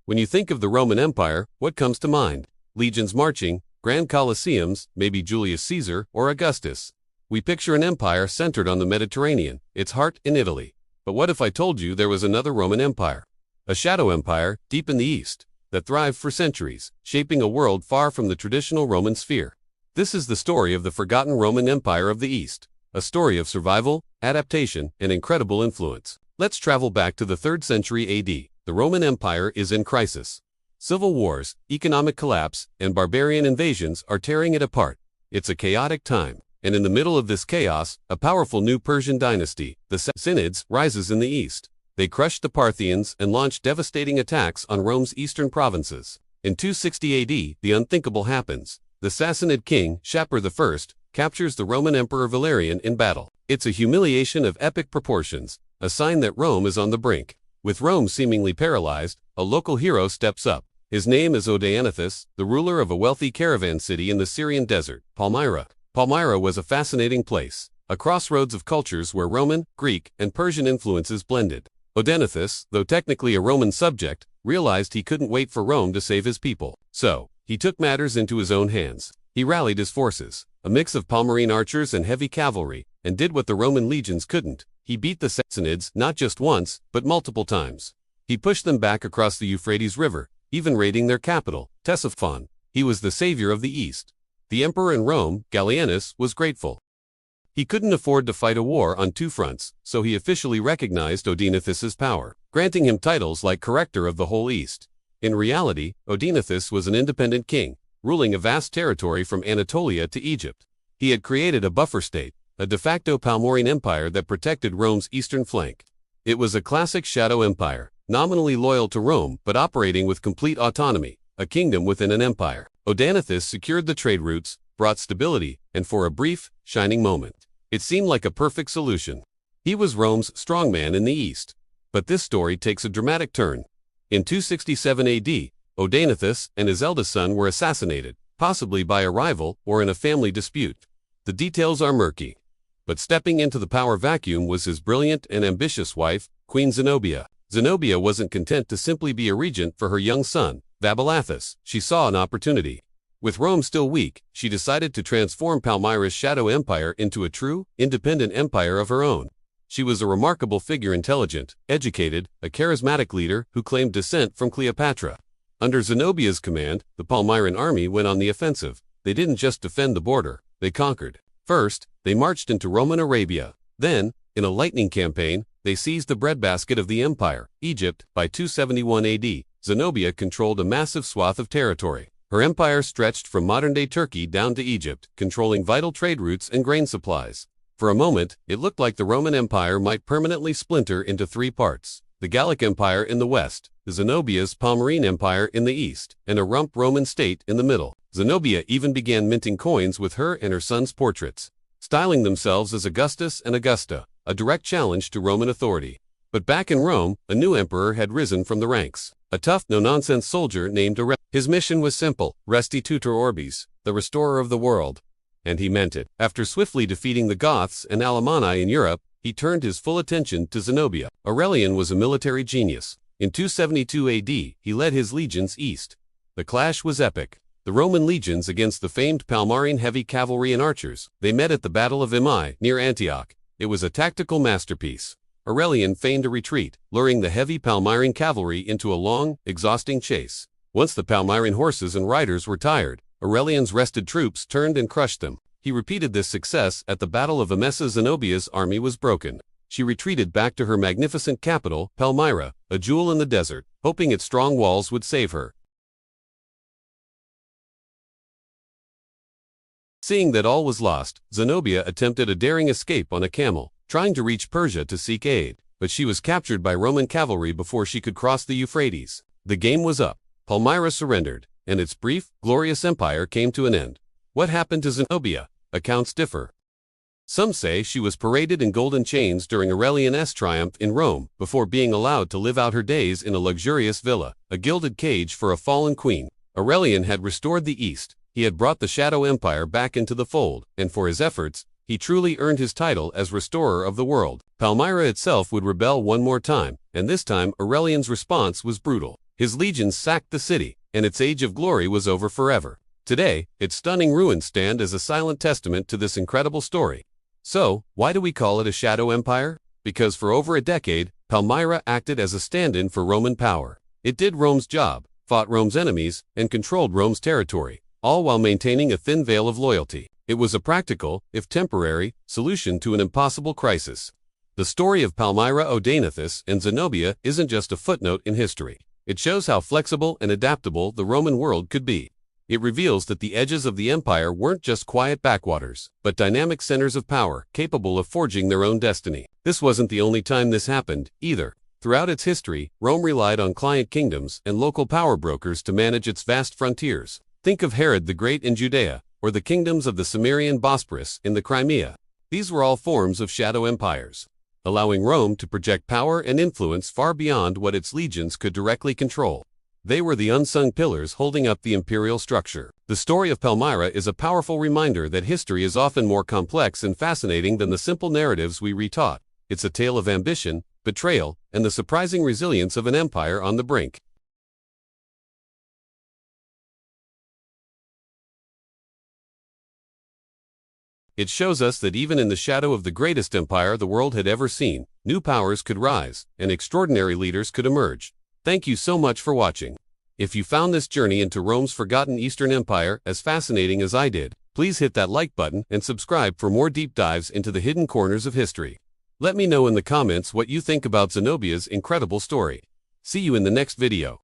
When you think of the Roman Empire, what comes to mind? Legions marching, grand colosseums, maybe Julius Caesar or Augustus. We picture an empire centered on the Mediterranean, its heart in Italy. But what if I told you there was another Roman Empire? A shadow empire, deep in the east, that thrived for centuries, shaping a world far from the traditional Roman sphere. This is the story of the forgotten Roman Empire of the East, a story of survival, adaptation, and incredible influence. Let's travel back to the 3rd century AD. The Roman Empire is in crisis. Civil wars, economic collapse, and barbarian invasions are tearing it apart. It's a chaotic time, and in the middle of this chaos, a powerful new Persian dynasty, the Sassanids, rises in the east. They crushed the Parthians and launched devastating attacks on Rome's eastern provinces. In 260 AD, the unthinkable happens. The Sassanid king, Shapur I, captures the Roman Emperor Valerian in battle. It's a humiliation of epic proportions, a sign that Rome is on the brink. With Rome seemingly paralyzed, a local hero steps up. His name is Odenathus, the ruler of a wealthy caravan city in the Syrian desert, Palmyra. Palmyra was a fascinating place, a crossroads of cultures where Roman, Greek, and Persian influences blended. Odenathus, though technically a Roman subject, realized he couldn't wait for Rome to save his people. So, he took matters into his own hands. He rallied his forces, a mix of Palmyrene archers and heavy cavalry, and did what the Roman legions couldn't. He beat the Sassanids not just once, but multiple times. He pushed them back across the Euphrates River, even raiding their capital, Ctesiphon. He was the savior of the East. The emperor in Rome, Gallienus, was grateful. He couldn't afford to fight a war on 2 fronts, so he officially recognized Odenathus's power, granting him titles like Corrector of the whole East. In reality, Odenathus was an independent king, ruling a vast territory from Anatolia to Egypt. He had created a buffer state, a de facto Palmyrene empire that protected Rome's eastern flank. It was a classic shadow empire, nominally loyal to Rome but operating with complete autonomy, a kingdom within an empire. Odenathus secured the trade routes, brought stability, and for a brief, shining moment, it seemed like a perfect solution. He was Rome's strongman in the east. But this story takes a dramatic turn. In 267 AD, Odenathus and his eldest son were assassinated, possibly by a rival or in a family dispute. The details are murky. But stepping into the power vacuum was his brilliant and ambitious wife, Queen Zenobia. Zenobia wasn't content to simply be a regent for her young son, Vabilathus. She saw an opportunity. With Rome still weak, she decided to transform Palmyra's shadow empire into a true, independent empire of her own. She was a remarkable figure, intelligent, educated, a charismatic leader who claimed descent from Cleopatra. Under Zenobia's command, the Palmyran army went on the offensive. They didn't just defend the border, they conquered. First, they marched into Roman Arabia. Then, in a lightning campaign, they seized the breadbasket of the empire, Egypt. By 271 AD, Zenobia controlled a massive swath of territory. Her empire stretched from modern-day Turkey down to Egypt, controlling vital trade routes and grain supplies. For a moment, it looked like the Roman Empire might permanently splinter into 3 parts: the Gallic Empire in the west, Zenobia's Palmyrene Empire in the east, and a rump Roman state in the middle. Zenobia even began minting coins with her and her son's portraits, styling themselves as Augustus and Augusta, a direct challenge to Roman authority. But back in Rome, a new emperor had risen from the ranks, a tough, no-nonsense soldier named Aurelian. His mission was simple: Restitutor Orbis, the restorer of the world. And he meant it. After swiftly defeating the Goths and Alemanni in Europe, he turned his full attention to Zenobia. Aurelian was a military genius. In 272 AD, he led his legions east. The clash was epic. The Roman legions against the famed Palmyrene heavy cavalry and archers. They met at the Battle of Emai, near Antioch. It was a tactical masterpiece. Aurelian feigned a retreat, luring the heavy Palmyrene cavalry into a long, exhausting chase. Once the Palmyrene horses and riders were tired, Aurelian's rested troops turned and crushed them. He repeated this success at the Battle of Emesa. Zenobia's army was broken. She retreated back to her magnificent capital, Palmyra, a jewel in the desert, hoping its strong walls would save her. Seeing that all was lost, Zenobia attempted a daring escape on a camel, trying to reach Persia to seek aid, but she was captured by Roman cavalry before she could cross the Euphrates. The game was up. Palmyra surrendered, and its brief, glorious empire came to an end. What happened to Zenobia? Accounts differ. Some say she was paraded in golden chains during Aurelian's triumph in Rome, before being allowed to live out her days in a luxurious villa, a gilded cage for a fallen queen. Aurelian had restored the East. He had brought the Shadow Empire back into the fold, and for his efforts, he truly earned his title as restorer of the world. Palmyra itself would rebel one more time, and this time Aurelian's response was brutal. His legions sacked the city, and its age of glory was over forever. Today, its stunning ruins stand as a silent testament to this incredible story. So, why do we call it a shadow empire? Because for over a decade, Palmyra acted as a stand-in for Roman power. It did Rome's job, fought Rome's enemies, and controlled Rome's territory, all while maintaining a thin veil of loyalty. It was a practical, if temporary, solution to an impossible crisis. The story of Palmyra Odaenathus and Zenobia isn't just a footnote in history. It shows how flexible and adaptable the Roman world could be. It reveals that the edges of the empire weren't just quiet backwaters, but dynamic centers of power capable of forging their own destiny. This wasn't the only time this happened, either. Throughout its history, Rome relied on client kingdoms and local power brokers to manage its vast frontiers. Think of Herod the Great in Judea, or the kingdoms of the Cimmerian Bosporus in the Crimea. These were all forms of shadow empires, allowing Rome to project power and influence far beyond what its legions could directly control. They were the unsung pillars holding up the imperial structure. The story of Palmyra is a powerful reminder that history is often more complex and fascinating than the simple narratives we retaught. It's a tale of ambition, betrayal, and the surprising resilience of an empire on the brink. It shows us that even in the shadow of the greatest empire the world had ever seen, new powers could rise, and extraordinary leaders could emerge. Thank you so much for watching. If you found this journey into Rome's forgotten Eastern Empire as fascinating as I did, please hit that like button and subscribe for more deep dives into the hidden corners of history. Let me know in the comments what you think about Zenobia's incredible story. See you in the next video.